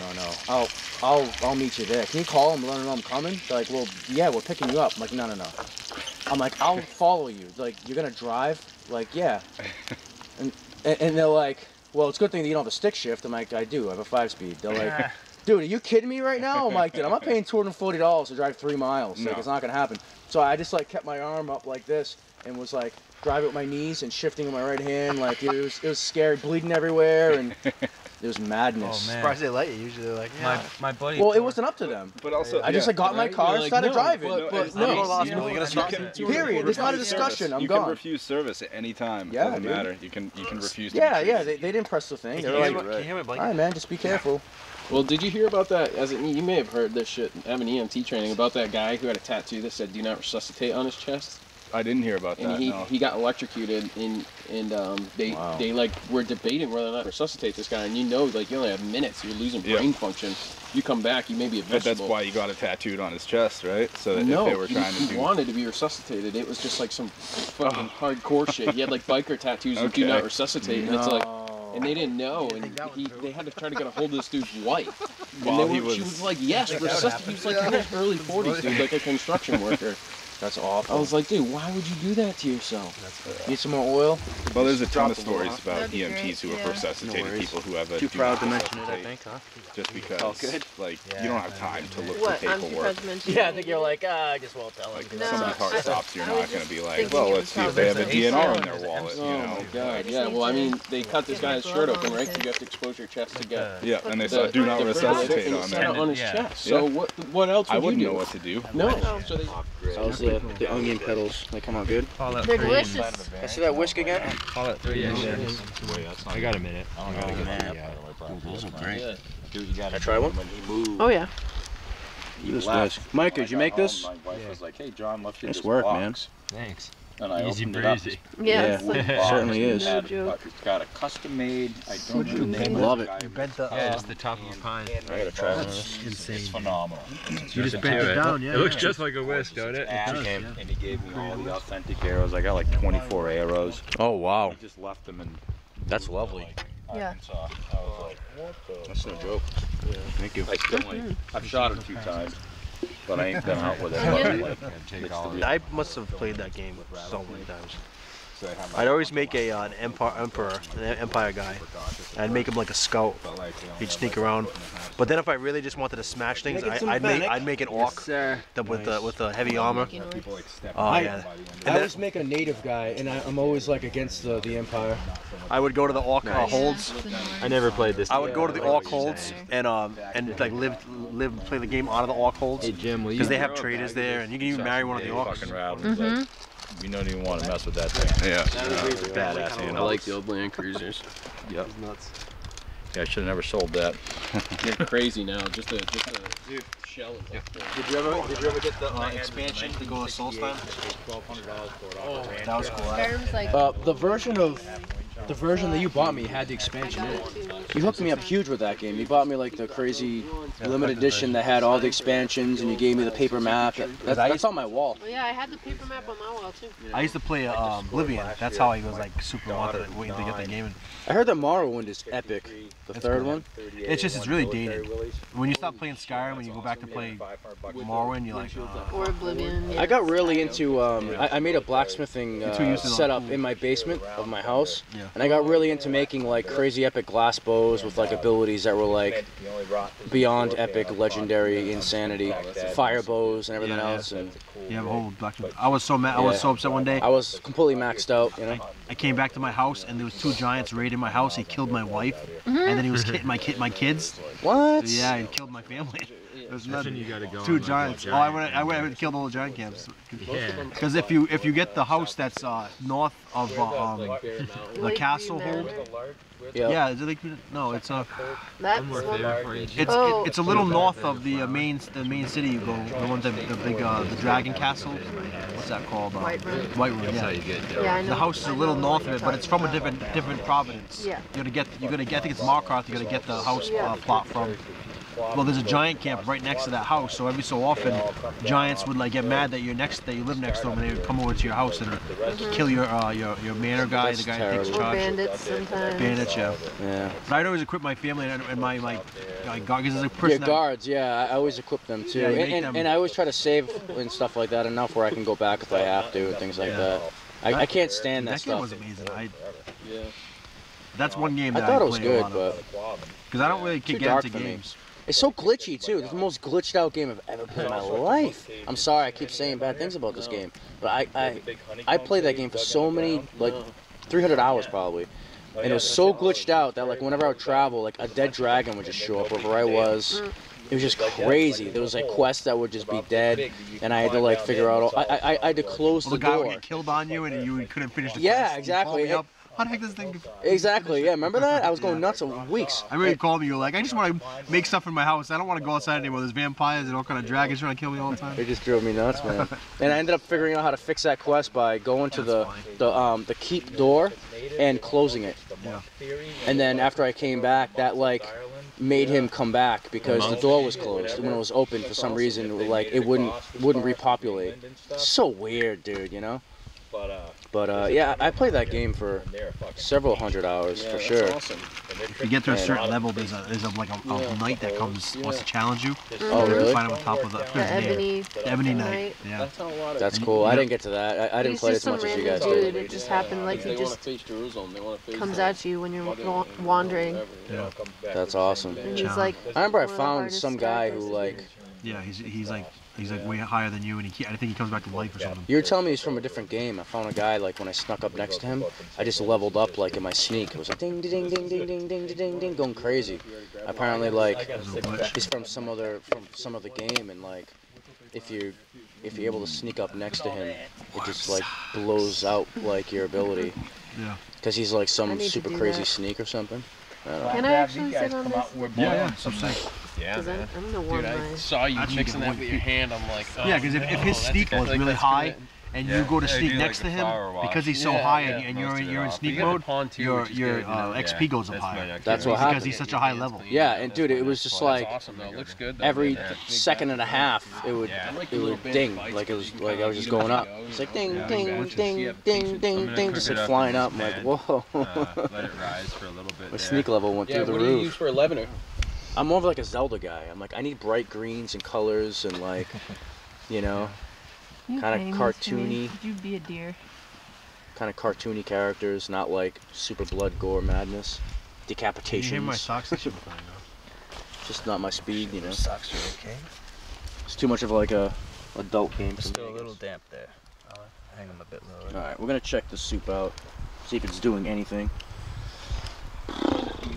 I'll meet you there. Can you call them, let them know I'm coming? They're like, well, yeah, we're picking you up. I'm like, no. I'm like, I'll follow you. Like, you're gonna drive? Like, yeah. And they're like, well, it's a good thing that you don't have a stick shift. I'm like, I do. I have a 5-speed. They're like, dude, are you kidding me right now? I'm like, dude, I'm not paying $240 to drive 3 miles. Like, it's not gonna happen. So I just like kept my arm up like this and was like driving with my knees and shifting with my right hand. Like it was scary, bleeding everywhere, and it was madness. Oh, man. Surprised they let you. Usually they're like, yeah. My buddy. Well, it wasn't up to them. But also, I just like got in my car and started driving. But no, you're gonna stop. period. It's not a discussion. I'm you gone. can refuse service at any time. Yeah, it doesn't dude. matter. You can refuse. To They didn't press the thing. They were like, Can you hear me, Blake? all right, man, just be careful. Well, did you hear about that? You may have heard this shit, having EMT training, about that guy who had a tattoo that said "Do not resuscitate" on his chest. I didn't hear about that. And he got electrocuted, and they like were debating whether or not to resuscitate this guy. And you like you only have minutes. You're losing brain function. You come back, you may be a vegetable. But that's why you got it tattooed on his chest, right? So that if they were trying to he wanted to be resuscitated. It was just like some fucking hardcore shit. He had like biker tattoos and "Do not resuscitate," and it's like. And they didn't know, and they had to try to get a hold of this dude's wife. And she was like, yes, resuscitate. He was like in his early 40s, dude, like a construction worker. That's awful. I was like, dude, why would you do that to yourself? Need some more oil? Well, there's a ton of stories about EMTs who have resuscitated people who have a too proud to mention it, I think, huh? Just because, like, you don't have time to look for I'm too paperwork. proud to mention Yeah, I think you're like, I guess we'll tell Like, him. if somebody's heart stops, you're not going to be like, thinking well, it let's was see if they have a probably DNR in their wallet, you Oh know? my god, yeah. Well, I mean, they cut this guy's shirt open, right? So you have to expose your chest to get. Yeah, and they said, do not resuscitate on there. On his chest. So what else would I wouldn't you know do? what to do. No. So they. How's the onion petals? They come out good? They're delicious. I see that whisk again? Call it 3 inches. I got a minute. I gotta get Those are great. Dude, you gotta try one? Oh yeah. This whisk. Mike, did you make this? My wife was like, hey, John, let's get Nice this breezy, box. man. Thanks. And I Easy opened it up. breezy. Yeah. It's Yeah. like, It certainly is. No joke. It's got a custom made, I don't know the name Love of it. the guy. Bent the, Yeah, just the top of a pine. I gotta try one of those. It's phenomenal. you just bent it down, yeah. It looks just like a whisk, don't it? And he gave me all the authentic arrows. I got like 24 arrows. Oh, wow. He just left them in. That's lovely. Yeah. Arkansas. I was like, what the? That's no joke. Thank you. I still like, I've shot him 2 times, but I ain't been out with it. Like, I must have played that game so many times. I'd always make an empire guy. I'd make him like a scout. He'd sneak around. But then if I really just wanted to smash things, I'd make an orc with the heavy armor. Oh yeah. I always make a native guy, and I'm always like against the Empire. I would go to the orc holds. I never played this. I would go to the orc holds and like play the game out of the orc holds. Hey Jim, will you? Because they have traders there, and you can even marry one of the orcs. We don't even want to mess with that thing. Yeah. Badass, you I know. like the old Land Cruisers. Yep. Yeah, I should have never sold that. They're crazy now. Just a shell. Did you ever get the expansion to go to Solstheim? That was cool. Skyrim's like, The version that you bought me had the expansion in it. You hooked me up huge with that game. You bought me like the crazy limited edition that had all the expansions, and you gave me the paper map. That's on my wall. oh yeah, I had the paper map on my wall too. I used to play Oblivion. That's how I was like super waiting to get the game. I heard that Morrowind is epic. The third one. It's really dated. When you stop playing Skyrim and you go back to play Morrowind, you're like, Or Oblivion. Yeah. I got really into. I made a blacksmithing setup in my basement of my house. Yeah. And I got really into making like crazy epic glass bows with like abilities that were like beyond epic, legendary, insanity, fire bows and everything else. And you have a whole blacksmith. I was so mad. I was so upset one day. I was completely maxed out, you know. I came back to my house and there was 2 giants raiding my house. He killed my wife, and then he was hitting my kids. What? Yeah, he killed my family. It was nothing. You gotta go 2 giants. Oh, I went and killed all the giant camps. Because if you get the house that's north of the castle hold. Yeah, is it like, no, it's it's a little north of the main city. You go the one the big the dragon castle. What's that called? White Room. Yeah. Yeah, I know. The house is a little north of it, but it's from a different province. Yeah. You're gonna get I think it's Markarth. You're gonna get the house plot from. Well, there's a giant camp right next to that house, so every so often, giants would like get mad that you live next to them, and they would come over to your house and kill your manor guy, the guy that takes charge. Bandits sometimes. Bandits, yeah. But I'd always equip my family and my guards. There's a person guards, yeah, I always equip them too, Yeah, and I always try to save and stuff like that enough where I can go back if I have to and things like that. I can't stand that stuff. That game was amazing. That's one game that I thought it was good, but because I don't really get into games. It's so glitchy too. It's the most glitched out game I've ever played in my life. I'm sorry I keep saying bad things about this game, but I played that game for so many, like 300 hours probably, and it was so glitched out that like whenever I would travel, like a dead dragon would just show up wherever I was. It was just crazy. There was like quests that would just be dead, and I had to like figure out. I had to close the door. The guy would get killed on you, and you couldn't finish the quest. Yeah, exactly. How the heck does this thing? Exactly. Yeah, remember that? I was going nuts for weeks. I remember you called me. You were like, I just want to make stuff in my house. I don't want to go outside anymore. There's vampires and all kind of dragons trying to kill me all the time. They just drove me nuts, man. And I ended up figuring out how to fix that quest by going to the keep door and closing it. Yeah. And then after I came back, that like made him come back because the door was closed. When it was open, for some reason, like it wouldn't repopulate. So weird, dude. You know. But yeah, I played that game for several hundred hours for sure. Awesome. If you get to a certain level, there's like a knight that wants to challenge you. Oh really? Find him on top of the Ebony Knight. Yeah. That's cool. I didn't get to that. I didn't play as much as you guys did. It just happened like he just comes at you when you're wandering. Yeah. That's awesome. And he's like. I remember I found some guy who like. Yeah, he's like way higher than you, and I think he comes back to life or something. You were telling me he's from a different game. I found a guy like when I snuck up next to him, I just leveled up like in my sneak. It was like ding ding ding ding ding ding ding ding going crazy. Apparently like he's from some other game, and like if you're able to sneak up next to him, it just like blows out like your ability. Yeah. Because he's like some super crazy sneak or something. Can I actually sit on this? Yeah, so sick. Yeah, man. I'm gonna warm Dude, I my... saw you mixing that with your hand. I'm like, oh, yeah, because if his sneak was really high, and you go to sneak next to him, because he's so high and you're in sneak mode, your XP goes up higher. That's what happened. Because he's such a high level. Yeah, and dude, it was just like awesome though. Looks good. Every second and a half, it would ding, like it was like I was just going up. It's like ding, ding, ding, ding, ding, ding, just like flying up. I'm like, whoa. Let it rise for a little bit. My sneak level went through the roof. What do you use for 11er? I'm more of like a Zelda guy. I'm like, I need bright greens and colors and like, you know, kind of cartoony. Would you be a deer? Kind of cartoony characters, not like super blood, gore, madness, decapitations. You hear my socks? Just not my speed, you know. Socks are okay. It's too much of like a adult game. Still a little damp there. I'll hang them a bit lower. All right, we're gonna check the soup out, see if it's doing anything.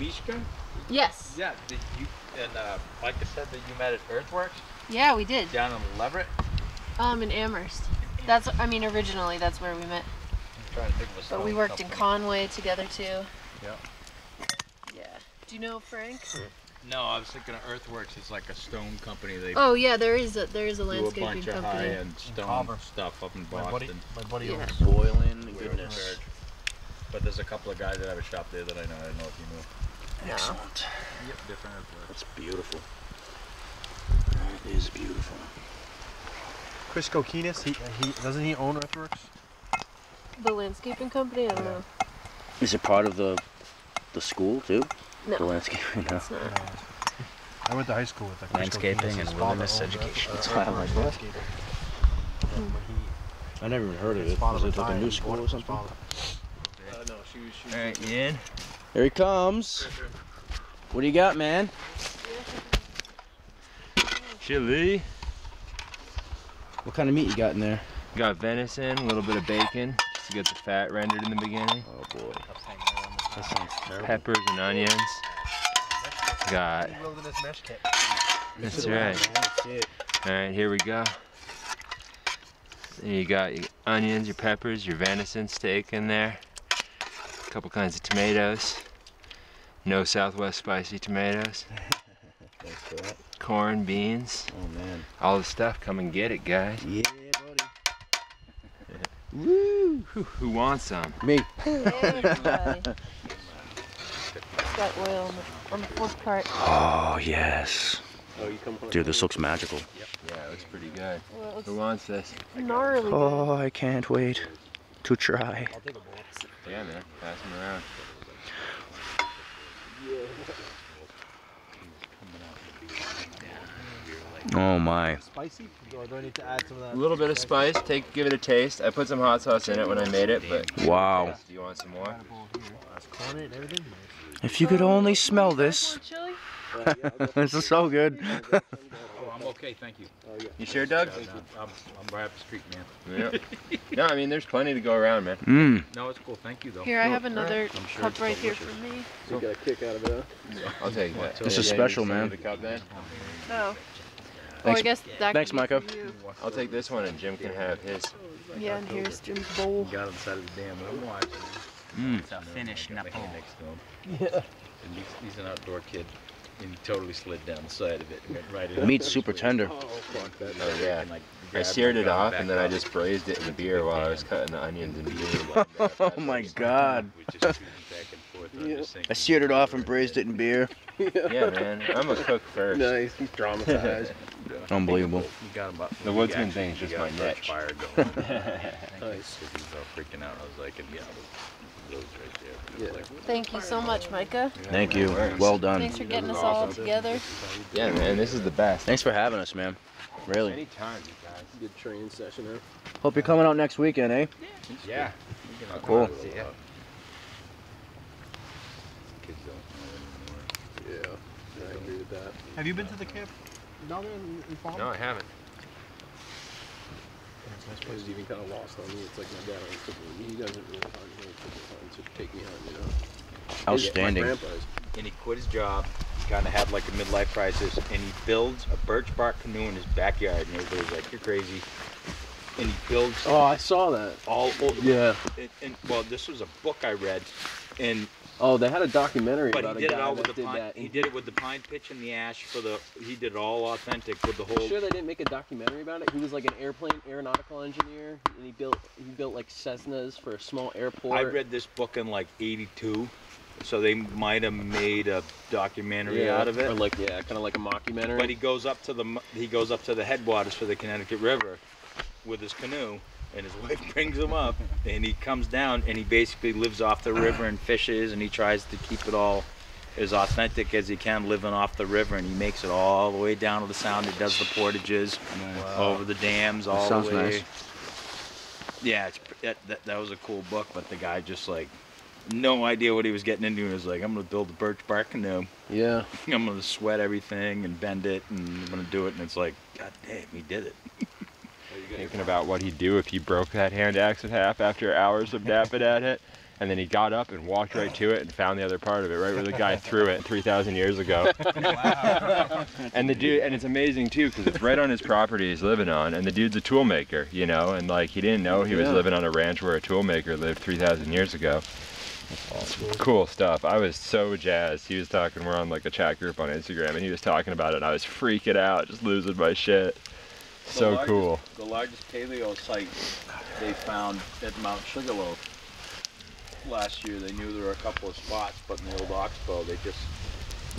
Mishka? Yes. Yeah, did you and Micah said that you met at Earthworks Yeah, we did. down in Leverett? In Amherst. Originally that's where we met. I'm trying to think of a But we stone worked in company. Conway together too. Yeah. Yeah. Do you know Frank? No, I was thinking of Earthworks. It's like a stone company. They Oh yeah, there is a do a landscaping bunch of company. high-end stone stuff up in Boston. My buddy Yeah. Boiling goodness. But there's a couple of guys that have a shop there that I know. I don't know if you knew. No. Excellent. Yep, different Earthworks. That's beautiful. That is beautiful. Chris Kokinis, he doesn't he own Earthworks? The landscaping company? I don't know. Is it part of the school too? No. The landscaping? No. It's not. I went to high school with Chris Landscaping Kokinis. and His wilderness father owned education. That's why I'm like, what? But I never even heard of his it. father Was it like a retired new and school bought or it for his something? father. No, Alright, Ian. Here he comes. What do you got, man? Chili. What kind of meat you got in there? Got venison, a little bit of bacon, just to get the fat rendered in the beginning. Oh boy. That sounds terrible. Peppers and onions. Got. That's right. Alright, here we go. So you got your onions, your peppers, your venison steak in there. A couple kinds of tomatoes. No Southwest spicy tomatoes. Thanks for that. Corn, beans. Oh man. All the stuff. Come and get it, guys. Yeah, buddy. Woo! Who wants some? Me. Got oil on the fourth part. Oh yes. Oh, you come Dude, this looks magical. Yeah, it looks pretty good. Well, it looks Who wants this? gnarly. Oh, I can't wait to try. I'll take a bowl. Yeah, man. Pass them around. Oh my. Spicy? Or do I need to add some of that? A little bit of spice. Give it a taste. I put some hot sauce in it when I made it, but Wow. do you want some more? Corn and everything? If you could only smell this. Chili? This is so good. Oh, I'm okay, thank you. You sure, Doug? I'm right up the street, man. Yeah. No, I mean, there's plenty to go around, man. Mmm. No, it's cool, thank you, though. Here, I have another I'm sure cup it's right here delicious. for me. You got a kick out of it, huh? I'll take that. This is Yeah, special, you man. need a cup then? Oh. Thanks- I guess that thanks, could be Micah. for you. I'll take this one and Jim can have his. Yeah, and here's Jim's bowl. Got inside of the dam, and I'm watching. Mm. It's a finished next to him. Yeah. And he's an outdoor kid, and he totally slid down the side of it and went right in. Meat's super tender. Oh, yeah. And, like, I grabbed seared my it gun off back and then I up. just braised it in the beer while I was cutting the onions and beans. Oh my god. We just shooting back and forth, and I'm just I thinking, seared it off and braised it in beer. Yeah, man. I'm a cook first. Nice. He's traumatized. Unbelievable. You got him up. The woodsman thing is just my niche. Fire going. Nice. He was all freaking out. I was like, and yeah, those right there. Yeah. Like, Thank you so much, Micah. Thank you. Well done. Thanks for getting us all together. Yeah, man. This is the best. Thanks for having us, man. Really. Anytime, you guys. Good training session there. Hope you're coming out next weekend, eh? yeah. Cool. Yeah. Yeah, I agree with that. Have you been to the camp down there in Palm? No, I haven't. This place is even kind of lost on me. It's like my dad always took me. He doesn't really hunt. He always took me hunting to take me hunting, you know. Outstanding. My grandpa's. And he quit his job. He kind of had like a midlife crisis, and he builds a birch bark canoe in his backyard. And everybody's like, "You're crazy." And he builds Oh, I saw that. all over. Yeah. And well, this was a book I read, and Oh, they had a documentary but about he a did it guy all with that the did pine. that. He did it with the pine pitch and the ash for the. He did it all authentic with the whole. Sure, they didn't make a documentary about it. He was like an aeronautical engineer, and he built like Cessnas for a small airport. I read this book in like '82, so they might have made a documentary out of it. or like kind of like a mockumentary. But he goes up to the headwaters for the Connecticut River with his canoe, and his wife brings him up, and he comes down, and he basically lives off the river and fishes, and he tries to keep it all as authentic as he can, living off the river, and he makes it all the way down to the Sound. He does the portages over the dams all Sounds the way. nice. Yeah, that was a cool book, but the guy just like no idea what he was getting into. He was like, I'm gonna build a birch bark canoe. Yeah. I'm gonna sweat everything and bend it, and I'm gonna do it. And it's like, God damn, he did it. Thinking about what he'd do if he broke that hand axe in half after hours of napping at it. And then he got up and walked right to it and found the other part of it, right where the guy threw it 3,000 years ago. Wow. And the dude, and it's amazing too, because it's right on his property he's living on, and the dude's a tool maker, you know, and like he didn't know he was living on a ranch where a tool maker lived 3,000 years ago. Cool stuff. I was so jazzed. He was talking, we're on like a chat group on Instagram, and he was talking about it, and I was freaking out, just losing my shit. So cool. The largest paleo site they found at Mount Sugarloaf last year. They knew there were a couple of spots, but in the old Oxbow,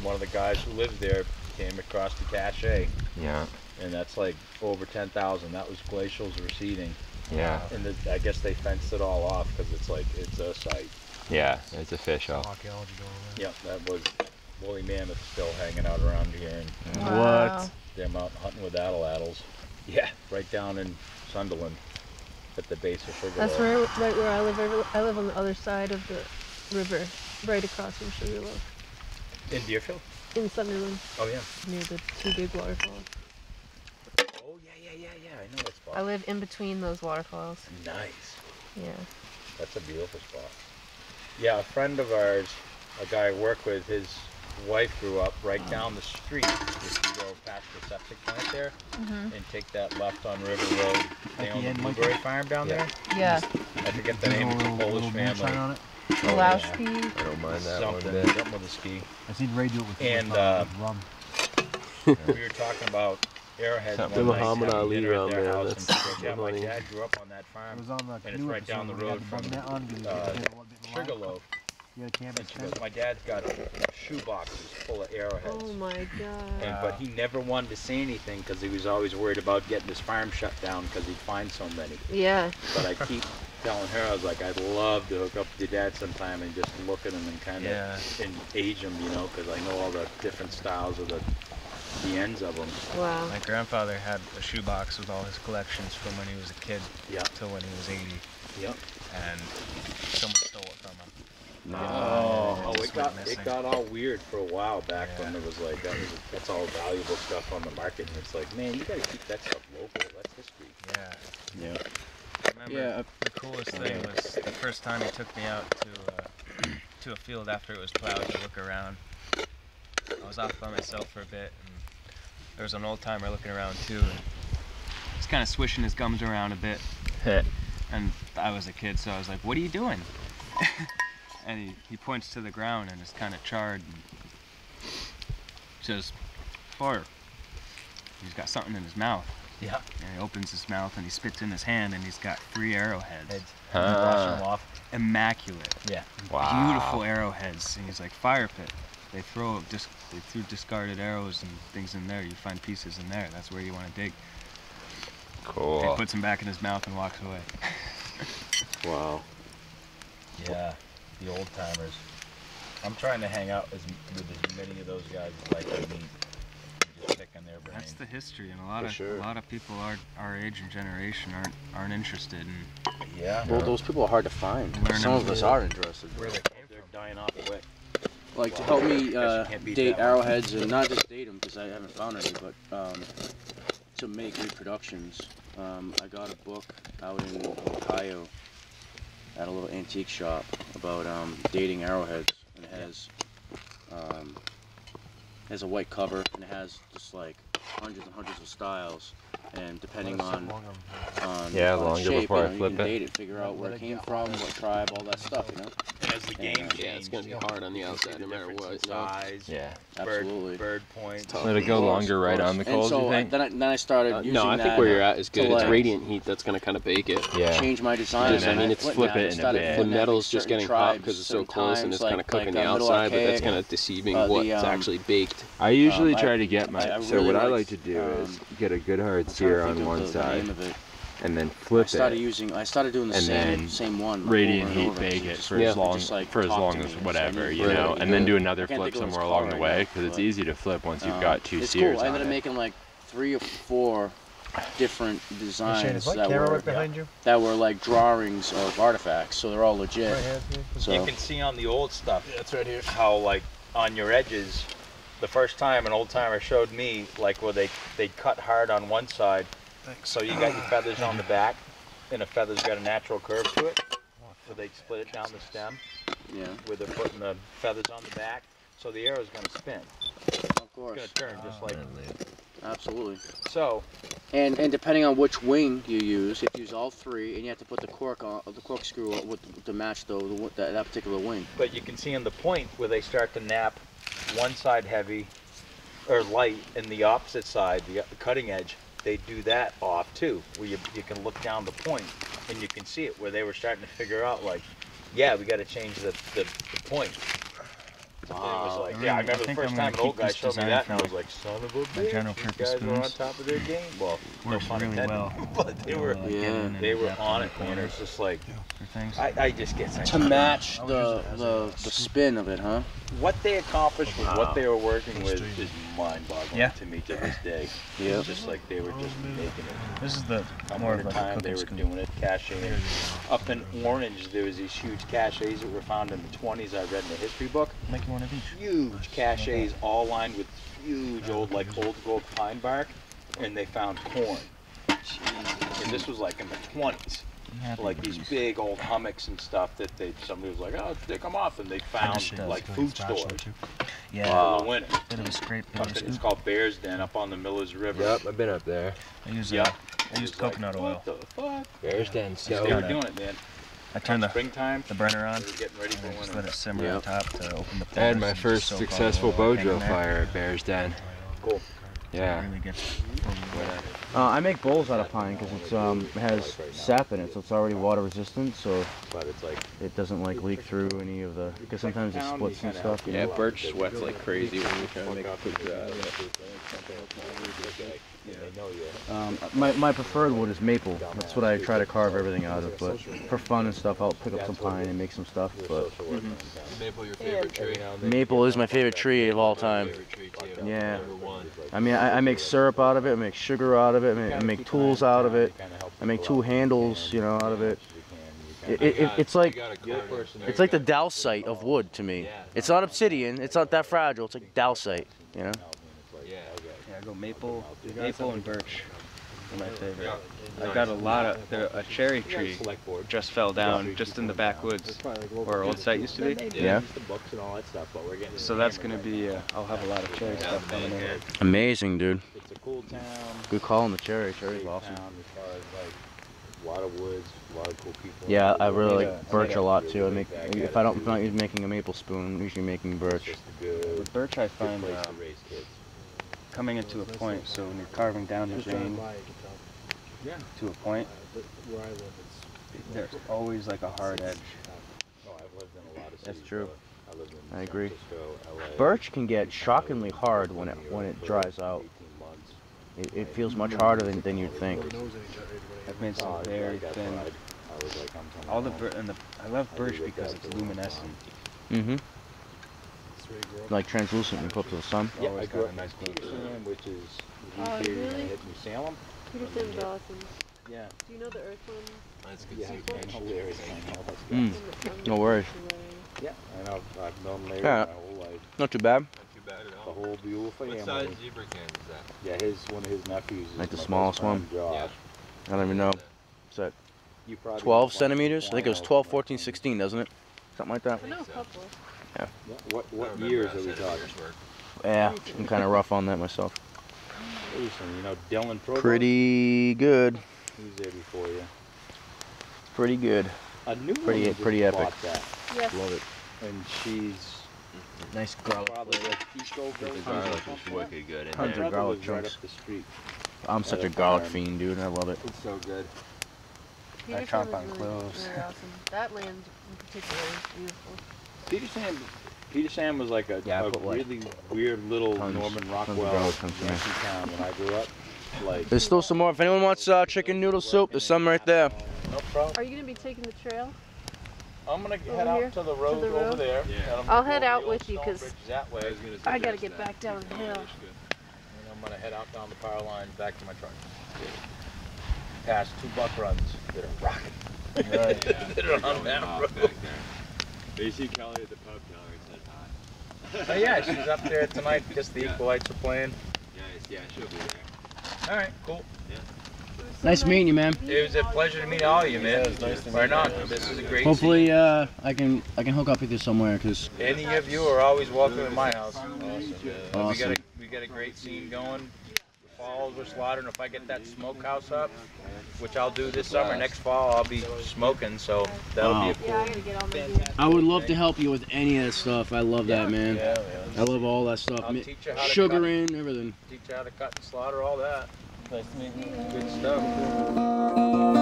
one of the guys who lived there came across the cache. Yeah. And that's like over 10,000. That was glacials receding. Yeah. And I guess they fenced it all off because it's a site. Yeah, it's official. Archaeology going on. Yep, that was woolly mammoth still hanging out around here. And Wow. they're out hunting with atlatls. Yeah, right down in Sunderland at the base of Sugarloaf. That's right where I live. I live on the other side of the river, right across from Sugarloaf. In Deerfield? In Sunderland. Oh yeah. Near the 2 big waterfalls. Oh yeah. I know that spot. I live in between those waterfalls. Nice. Yeah. That's a beautiful spot. Yeah, a friend of ours, a guy I work with, his wife grew up right down the street. If you go past the septic plant there and take that left on River Road, they own the blueberry farm down there. Yeah. I forget the name. It's a Polish family. Pulaski. I don't mind that Something, one bit. something with a ski. I seen Ray do it with And rum. we were talking about arrowheads The one night, Muhammad having Ali dinner at rum, their man, house, that's and she goes, yeah, my funny. dad grew up on that farm, It was on the and it's right down the road from Sugarloaf. And she goes, my dad's got shoe boxes full of arrowheads. Oh my god. But he never wanted to say anything because he was always worried about getting his farm shut down because he'd find so many. Yeah. But I keep telling her, I was like, I'd love to hook up with your dad sometime and just look at them and kind of and age them, you know, because I know all the different styles of the ends of them. Wow. My grandfather had a shoebox with all his collections from when he was a kid till when he was 80. Yep. And someone stole it from him. Oh, it got all weird for a while back when it was like that's all valuable stuff on the market, and it's like, man, you gotta keep that stuff local. That's history. Yeah. I remember the coolest thing was the first time he took me out to a field after it was plowed to look around. I was off by myself for a bit, and there was an old timer looking around too, and he's kind of swishing his gums around a bit. And I was a kid, so I was like, "What are you doing?" And he points to the ground, and it's kind of charred. And says, "Fire." He's got something in his mouth. Yeah. And he opens his mouth and he spits in his hand, and he's got 3 arrowheads. Wash them off. Immaculate. Yeah. Wow. Beautiful arrowheads. And he's like, fire pit. They threw discarded arrows and things in there. You find pieces in there. That's where you want to dig. Cool. He puts them back in his mouth and walks away. Wow. Yeah, the old timers. I'm trying to hang out with as many of those guys as I can meet. Just picking their brains. That's the history, and a lot of people our age and generation aren't interested in. Yeah. Well, those people are hard to find. Some of us are interested. Where they came from. They're dying off quick. Like to help me date arrowheads, and not just date them because I haven't found any, but to make reproductions. I got a book out in Ohio at a little antique shop about dating arrowheads, and it has a white cover, and it has just like hundreds and hundreds of styles, and depending on longer shape, before I you flip can it. date it, figure out where it came from, what tribe, all that stuff, you know. And as the game changed, it's gonna be hard on the outside no matter what. Size, Yeah. Absolutely. Bird points. Let it go longer right on the coals, and so you think? then I started using No, I think where you're at is good. to, It's like, radiant heat that's going to kind of bake it. Yeah. change my designs. I mean, I it's flip it in a bit. The metal's just getting hot because it's so close and it's kind of cooking the outside, but that's kind of deceiving what's actually baked. I usually try to get my. I So really what I like liked, to do is get a good hard sear on one side, and then flip I started doing the and same one. radiant over and heat over, bake and it just- for it as long just, like, as talked to as me. whatever, So you I know, knew and then do I another can't flip think of what somewhere it's along called the right way now, because it's but, easy to flip once you've got 2 it's sears cool. I ended on up it. making like 3 or 4 different designs Is my that camera were right behind you? like drawings of artifacts, so they're all legit. So You can see on the old stuff. Yeah, it's right here. How like on your edges, the first time an old timer showed me like where they cut hard on one side, so you got your feathers on the back, and the feather's got a natural curve to it. So they split it down the stem. Yeah. Where they're putting the feathers on the back, so the arrow's going to spin. Of course. It's going to turn just like. Absolutely. So. And depending on which wing you use all 3, and you have to put the corkscrew to match that particular wing. But you can see in the point where they start to nap one side heavy or light, and the opposite side, the cutting edge, they do that off too, where you can look down the point and you can see it where they were starting to figure out like, yeah, we got to change the point. And it was like, I remember the first time an old guy showed me that, and I was like, son of a bitch, these guys were on top of their game. Well, no pun intended, but they were on it, man. It's just like, for things. I just get to match the spin of it, huh? What they accomplished with what they were working with is mind-boggling to me to this day. Yeah. Just like they were just making it. This is the more of the time they were doing it, caching. Up in Orange, there was these huge caches that were found in the 20s. I read in the history book. Make one of each. Huge caches, all lined with huge old growth pine bark, and they found corn. And this was like in the 20s. Like these big old hummocks and stuff that somebody was like, oh, take them off, and they found like food stores. Yeah. In the winter. Bit of a scrape. It's called Bear's Den up on the Millers River. Yep, I've been up there. I use coconut oil. What the fuck? Bear's Den. So they were doing it, man. I turned the springtime, the burner on, getting ready for and winter. just let it simmer on top to open the pores. I had my first successful bow drill fire at Bear's Den. Cool. Yeah. Really gets I make bowls out of pine because it has sap in it, so it's already water resistant. So, but it's like it doesn't like leak through any of the. Because sometimes it splits and stuff. Yeah, birch sweats like crazy when you try to make a quick my preferred wood is maple. That's what I try to carve everything out of. But for fun and stuff, I'll pick up some pine and make some stuff. But Maple, your favorite tree? Maple is my favorite tree of all time. Yeah. I mean, I make syrup out of it. I make sugar out of it. I make tools out of it. I make tool handles, you know, out of it. It's like the dowsite of wood to me. It's not obsidian. It's not that fragile. It's like dowsite, you know. Yeah, I go maple and birch are my favorite. I've got a lot of a cherry tree just fell down just in the backwoods where our old site used to be. Yeah. So that's gonna be I'll have a lot of cherry stuff coming in. Amazing, dude. It's a cool town. Good call on the cherry. Cherry's awesome. A lot of woods, a lot of cool people. Yeah, I really like birch a lot too. I make if I'm not making a maple spoon, I'm usually making birch. With birch, I find coming into a point. So when you're carving down the vein to a point, there's always like a hard edge. That's true. I agree. Birch can get shockingly hard when it dries out. It feels much harder than you'd think. I've made some very thin. All the I love birch because it's luminescent. Mm-hmm. Like translucent when you put up to the sun. Yeah, I grew up in Peterson, which is really? New Salem. Peterson's awesome. Yeah. Do you know the Earth one? That's good. Yeah, hilarious. No worries. Yeah, I know. I've known Larry Yeah. my whole life. Not too bad. Not too bad at The all. whole beautiful family. What size zebra can is that? Yeah, one of his nephews. Is Like the my smallest best friend, one? Josh. I don't even know. Is that You probably 12 centimeters? I think it was 12, 14, 16, doesn't it? Something like that. I know a couple. Yeah. What years are we talking? Yeah, I'm kind of rough on that myself. Listen, you know Dylan Pro. Pretty good. He was there before you. Pretty good. A new Pretty one just epic. bought that. Yes. Love it. And she's Nice garlic. probably like Eastover. The garlic is wicked good in Tons there. of garlic right chunks. up the street. I'm such a garlic fiend, dude. I love it. It's so good. Peterson chomp is on really, cloves. really awesome. That land in particular is beautiful. Peter Sam was like a but like really weird little tons Norman of Rockwell garlic chunks in there. Yankee town when I grew up. Like, There's still some more. If anyone wants chicken noodle soup, there's some right there. no problem. Are you going to be taking the trail? I'm gonna Over head out here? to the road, To the road? over there. Yeah. I'll head out with you because That way. I got to get back down the hill. And I'm gonna head out down the power line back to my truck. Past 2 buck runs that are rocking. Right. That are on that road. You see Kelly at the pub, tell her I said hi. Oh yeah, she's up there tonight because the Equalites are playing. Yeah, she'll be there. Alright, cool. Nice meeting you, man. It was a pleasure to meet all of you, man. Right on. This is a great Hopefully, scene. I can hook up with you somewhere, cause Any of you are always welcome at my house. Awesome. We got a great scene going. Falls we're slaughtering. If I get that smokehouse up, which I'll do this summer, next fall I'll be smoking, so that'll be a cool. Yeah, I got to get on my gear. I would love to help you with any of that stuff. I love that, man. Yeah, I love all that stuff. I'll teach you how to Sugaring, everything. teach you how to cut and slaughter, all that. Nice to meet you. Good stuff.